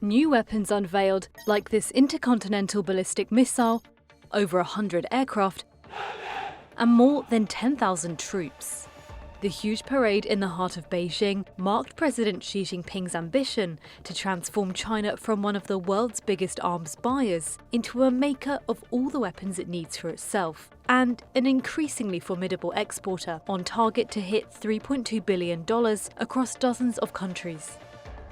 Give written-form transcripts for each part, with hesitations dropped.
New weapons unveiled, like this intercontinental ballistic missile, over 100 aircraft, and more than 10,000 troops. The huge parade in the heart of Beijing marked President Xi Jinping's ambition to transform China from one of the world's biggest arms buyers into a maker of all the weapons it needs for itself, and an increasingly formidable exporter on target to hit $3.2 billion across dozens of countries.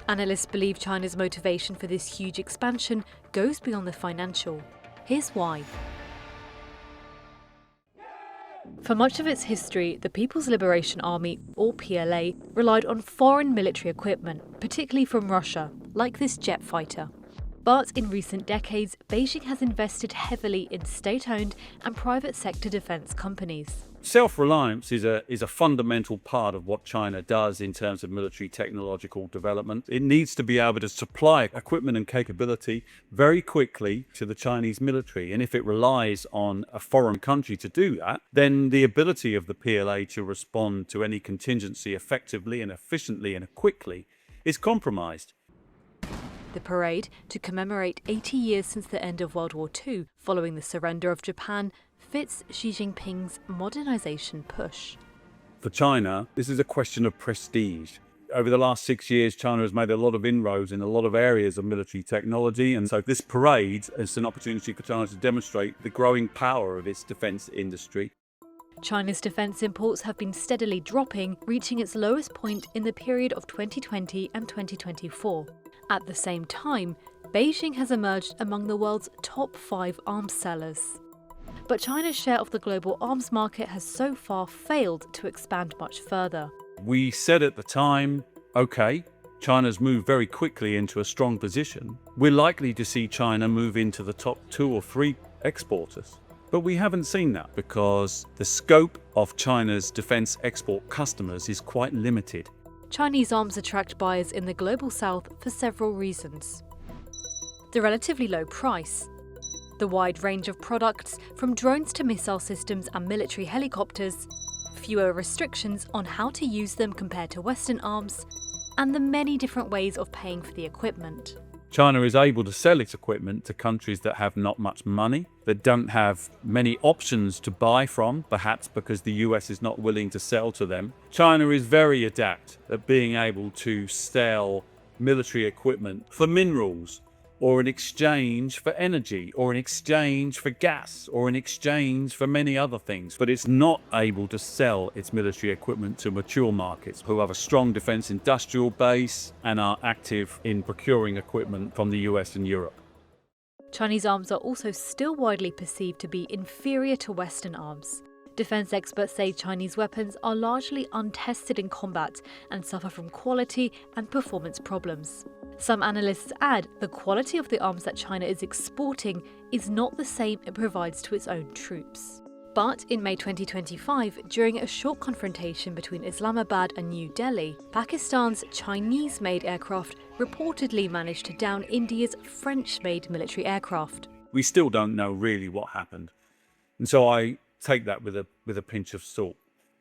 Analysts believe China's motivation for this huge expansion goes beyond the financial. Here's why. For much of its history, the People's Liberation Army, or PLA, relied on foreign military equipment, particularly from Russia, like this jet fighter. But in recent decades, Beijing has invested heavily in state-owned and private sector defence companies. Self-reliance is a fundamental part of what China does in terms of military technological development. It needs to be able to supply equipment and capability very quickly to the Chinese military. And if it relies on a foreign country to do that, then the ability of the PLA to respond to any contingency effectively and efficiently and quickly is compromised. The parade, to commemorate 80 years since the end of World War II, following the surrender of Japan, fits Xi Jinping's modernization push. For China, this is a question of prestige. Over the last 6 years, China has made a lot of inroads in a lot of areas of military technology, and so this parade is an opportunity for China to demonstrate the growing power of its defense industry. China's defense imports have been steadily dropping, reaching its lowest point in the period of 2020 and 2024. At the same time, Beijing has emerged among the world's top 5 arms sellers. But China's share of the global arms market has so far failed to expand much further. We said at the time, okay, China's moved very quickly into a strong position. We're likely to see China move into the top 2 or 3 exporters. But we haven't seen that because the scope of China's defense export customers is quite limited. Chinese arms attract buyers in the global south for several reasons. The relatively low price, the wide range of products from drones to missile systems and military helicopters, fewer restrictions on how to use them compared to Western arms, and the many different ways of paying for the equipment. China is able to sell its equipment to countries that have not much money, that don't have many options to buy from, perhaps because the US is not willing to sell to them. China is very adept at being able to sell military equipment for minerals, or in exchange for energy, or in exchange for gas, or in exchange for many other things. But it's not able to sell its military equipment to mature markets who have a strong defense industrial base and are active in procuring equipment from the US and Europe. Chinese arms are also still widely perceived to be inferior to Western arms. Defense experts say Chinese weapons are largely untested in combat and suffer from quality and performance problems. Some analysts add the quality of the arms that China is exporting is not the same it provides to its own troops. But in May 2025, during a short confrontation between Islamabad and New Delhi, Pakistan's Chinese-made aircraft reportedly managed to down India's French-made military aircraft. We still don't know really what happened, and so I take that with a pinch of salt.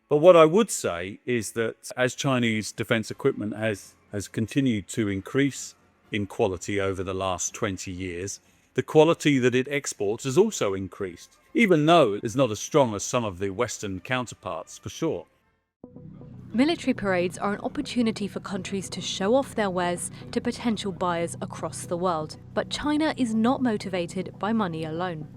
But what I would say is that as Chinese defense equipment has continued to increase in quality over the last 20 years, the quality that it exports has also increased, even though it is not as strong as some of the Western counterparts, for sure. Military parades are an opportunity for countries to show off their wares to potential buyers across the world. But China is not motivated by money alone.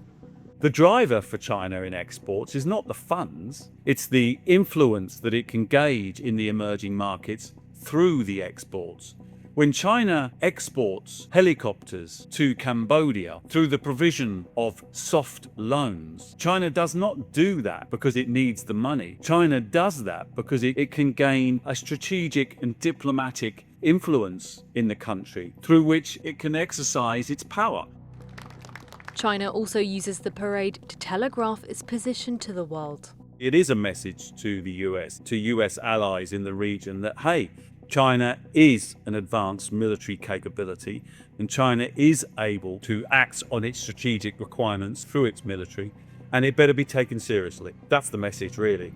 The driver for China in exports is not the funds, it's the influence that it can gauge in the emerging markets through the exports. When China exports helicopters to Cambodia through the provision of soft loans, China does not do that because it needs the money. China does that because it can gain a strategic and diplomatic influence in the country through which it can exercise its power. China also uses the parade to telegraph its position to the world. It is a message to the US, to US allies in the region that, hey, China is an advanced military capability and China is able to act on its strategic requirements through its military, and it better be taken seriously. That's the message, really.